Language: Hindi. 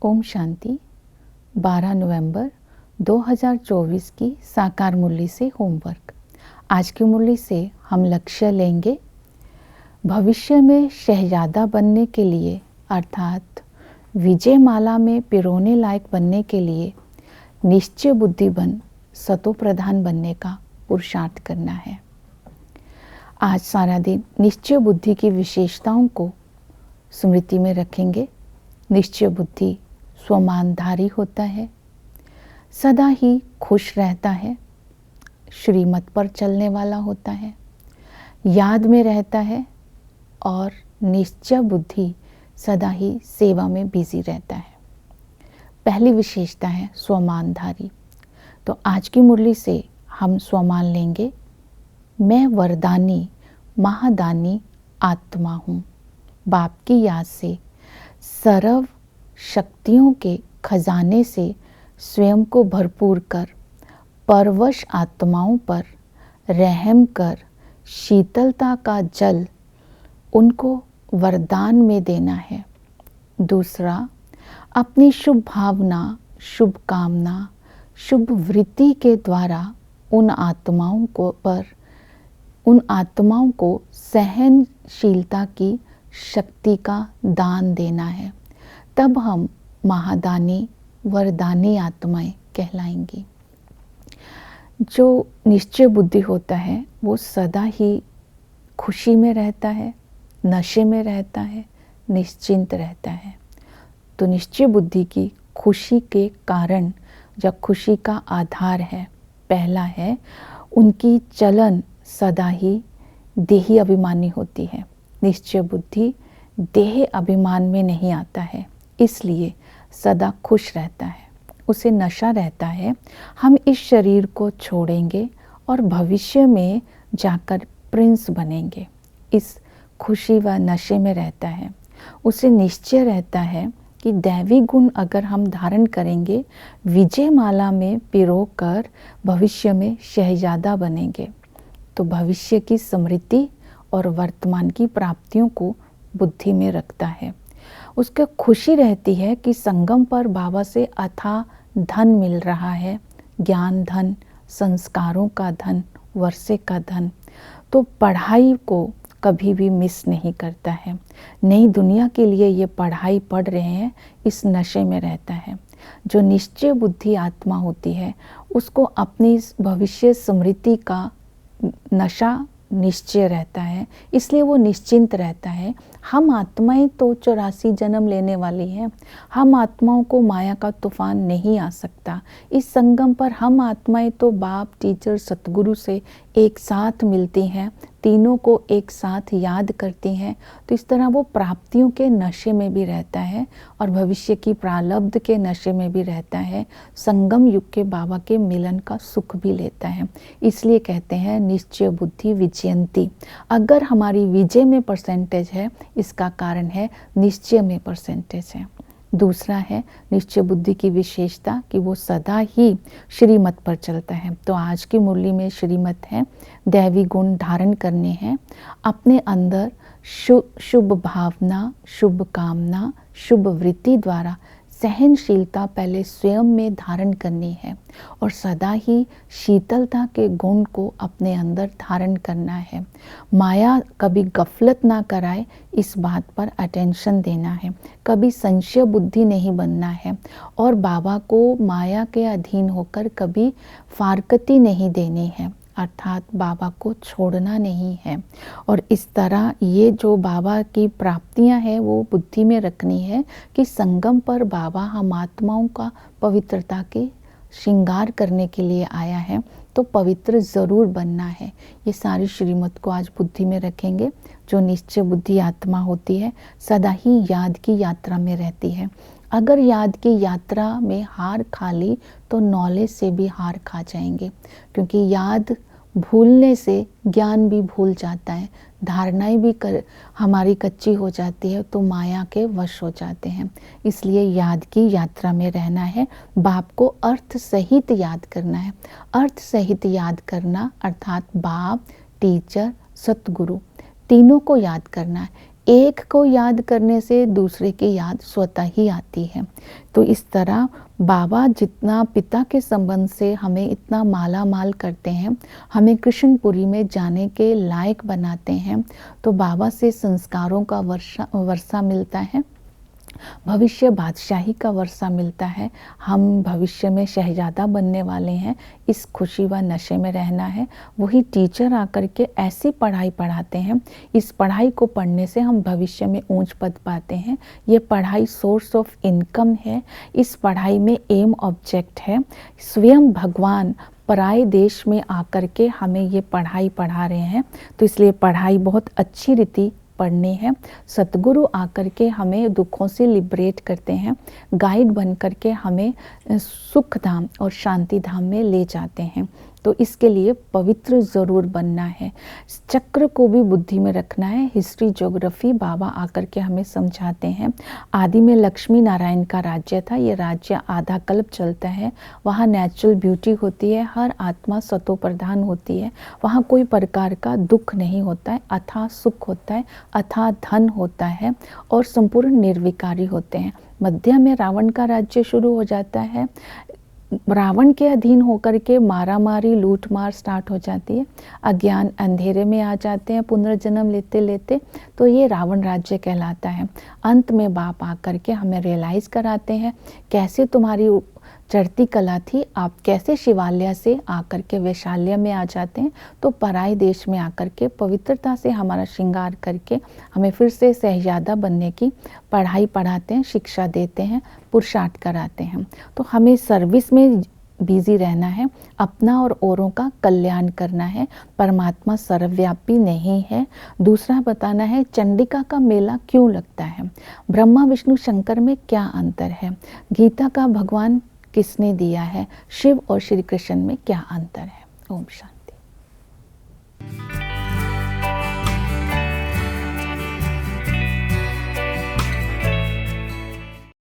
ओम शांति। 12 नवंबर 2024 की साकार मुरली से होमवर्क। आज की मुरली से हम लक्ष्य लेंगे भविष्य में शहजादा बनने के लिए अर्थात विजय माला में पिरोने लायक बनने के लिए निश्चय बुद्धि बन सतो प्रधान बनने का पुरुषार्थ करना है। आज सारा दिन निश्चय बुद्धि की विशेषताओं को स्मृति में रखेंगे। निश्चय बुद्धि स्वमानधारी होता है, सदा ही खुश रहता है, श्रीमत पर चलने वाला होता है, याद में रहता है और निश्चय बुद्धि सदा ही सेवा में बिजी रहता है। पहली विशेषता है स्वमानधारी। तो आज की मुरली से हम स्वमान लेंगे, मैं वरदानी महादानी आत्मा हूँ। बाप की याद से सर्व शक्तियों के खजाने से स्वयं को भरपूर कर परवश आत्माओं पर रहम कर शीतलता का जल उनको वरदान में देना है। दूसरा, अपनी शुभ भावना, शुभ कामना, शुभ वृत्ति के द्वारा उन आत्माओं को सहनशीलता की शक्ति का दान देना है। तब हम महादानी वरदानी आत्माएं कहलाएंगी। जो निश्चय बुद्धि होता है वो सदा ही खुशी में रहता है, नशे में रहता है, निश्चिंत रहता है। तो निश्चय बुद्धि की खुशी के कारण, जब खुशी का आधार है, पहला है उनकी चलन सदा ही देही अभिमानी होती है। निश्चय बुद्धि देह अभिमान में नहीं आता है, इसलिए सदा खुश रहता है, उसे नशा रहता है हम इस शरीर को छोड़ेंगे और भविष्य में जाकर प्रिंस बनेंगे। इस खुशी व नशे में रहता है। उसे निश्चय रहता है कि दैवी गुण अगर हम धारण करेंगे, विजय माला में पिरोकर भविष्य में शहजादा बनेंगे। तो भविष्य की स्मृति और वर्तमान की प्राप्तियों को बुद्धि में रखता है। उसको खुशी रहती है कि संगम पर बाबा से अथाह धन मिल रहा है, ज्ञान धन, संस्कारों का धन, वर्षे का धन। तो पढ़ाई को कभी भी मिस नहीं करता है। नई दुनिया के लिए ये पढ़ाई पढ़ रहे हैं, इस नशे में रहता है। जो निश्चय बुद्धि आत्मा होती है उसको अपनी भविष्य स्मृति का नशा निश्चय रहता है, इसलिए वो निश्चिंत रहता है। हम आत्माएं तो 84 जन्म लेने वाली हैं। हम आत्माओं को माया का तूफान नहीं आ सकता। इस संगम पर हम आत्माएं तो बाप, टीचर, सतगुरु से एक साथ मिलती हैं, तीनों को एक साथ याद करती हैं। तो इस तरह वो प्राप्तियों के नशे में भी रहता है और भविष्य की प्रारब्ध के नशे में भी रहता है। संगम युग के बाबा के मिलन का सुख भी लेता है। इसलिए कहते हैं निश्चय बुद्धि विजयंती। अगर हमारी विजय में परसेंटेज है, इसका कारण है निश्चय में परसेंटेज है। दूसरा है निश्चय बुद्धि की विशेषता कि वो सदा ही श्रीमत पर चलता है। तो आज की मुरली में श्रीमत है, दैवी गुण धारण करने हैं, अपने अंदर शुभ भावना, शुभ कामना, शुभ वृत्ति द्वारा सहनशीलता पहले स्वयं में धारण करनी है और सदा ही शीतलता के गुण को अपने अंदर धारण करना है। माया कभी गफलत ना कराए, इस बात पर अटेंशन देना है। कभी संशय बुद्धि नहीं बनना है और बाबा को माया के अधीन होकर कभी फारकती नहीं देनी है, अर्थात बाबा को छोड़ना नहीं है। और इस तरह ये जो बाबा की प्राप्तियां हैं वो बुद्धि में रखनी है कि संगम पर बाबा हम आत्माओं का पवित्रता के श्रृंगार करने के लिए आया है, तो पवित्र ज़रूर बनना है। ये सारी श्रीमत को आज बुद्धि में रखेंगे। जो निश्चय बुद्धि आत्मा होती है सदा ही याद की यात्रा में रहती है। अगर याद की यात्रा में हार खा ली तो नॉलेज से भी हार खा जाएंगे, क्योंकि याद भूलने से ज्ञान भी भूल जाता है, धारणाएं भी हमारी कच्ची हो जाती है, तो माया के वश हो जाते हैं। इसलिए याद की यात्रा में रहना है। बाप को अर्थ सहित याद करना है। अर्थ सहित याद करना अर्थात बाप, टीचर, सतगुरु तीनों को याद करना है। एक को याद करने से दूसरे की याद स्वतः ही आती है। तो इस तरह बाबा जितना पिता के संबंध से हमें इतना माला माल करते हैं, हमें कृष्णपुरी में जाने के लायक बनाते हैं, तो बाबा से संस्कारों का वर्षा मिलता है, भविष्य बादशाही का वर्षा मिलता है। हम भविष्य में शहजादा बनने वाले हैं, इस खुशी व नशे में रहना है। वही टीचर आकर के ऐसी पढ़ाई पढ़ाते हैं, इस पढ़ाई को पढ़ने से हम भविष्य में ऊंच पद पाते हैं। ये पढ़ाई सोर्स ऑफ इनकम है, इस पढ़ाई में एम ऑब्जेक्ट है। स्वयं भगवान पराए देश में आकर के हमें ये पढ़ाई पढ़ा रहे हैं, तो इसलिए पढ़ाई बहुत अच्छी रीति पढ़नी है। सतगुरु आकर के हमें दुखों से लिबरेट करते हैं, गाइड बन करके हमें सुख धाम और शांति धाम में ले जाते हैं। तो इसके लिए पवित्र ज़रूर बनना है। चक्र को भी बुद्धि में रखना है। हिस्ट्री ज्योग्राफी बाबा आकर के हमें समझाते हैं। आदि में लक्ष्मी नारायण का राज्य था, ये राज्य आधा कल्प चलता है। वहाँ नेचुरल ब्यूटी होती है, हर आत्मा सतो प्रधान होती है, वहाँ कोई प्रकार का दुख नहीं होता है, अथाह सुख होता है, अथाह धन होता है और संपूर्ण निर्विकारी होते हैं। मध्य में रावण का राज्य शुरू हो जाता है। रावण के अधीन होकर के मारा मारी लूट मार स्टार्ट हो जाती है, अज्ञान अंधेरे में आ जाते हैं पुनर्जन्म लेते लेते, तो ये रावण राज्य कहलाता है। अंत में बाप आकर के हमें रियलाइज़ कराते हैं कैसे तुम्हारी चढ़ती कला थी, आप कैसे शिवालय से आकर के वैशाल्य में आ जाते हैं। तो पराए देश में आकर के पवित्रता से हमारा श्रृंगार करके हमें फिर से शहजादा बनने की पढ़ाई पढ़ाते हैं, शिक्षा देते हैं, पुरुषार्थ कराते हैं। तो हमें सर्विस में बिजी रहना है, अपना और औरों का कल्याण करना है। परमात्मा सर्वव्यापी नहीं है। दूसरा बताना है चंडिका का मेला क्यों लगता है, ब्रह्मा विष्णु शंकर में क्या अंतर है, गीता का भगवान किसने दिया है, शिव और श्री कृष्ण में क्या अंतर है। ओम शांति।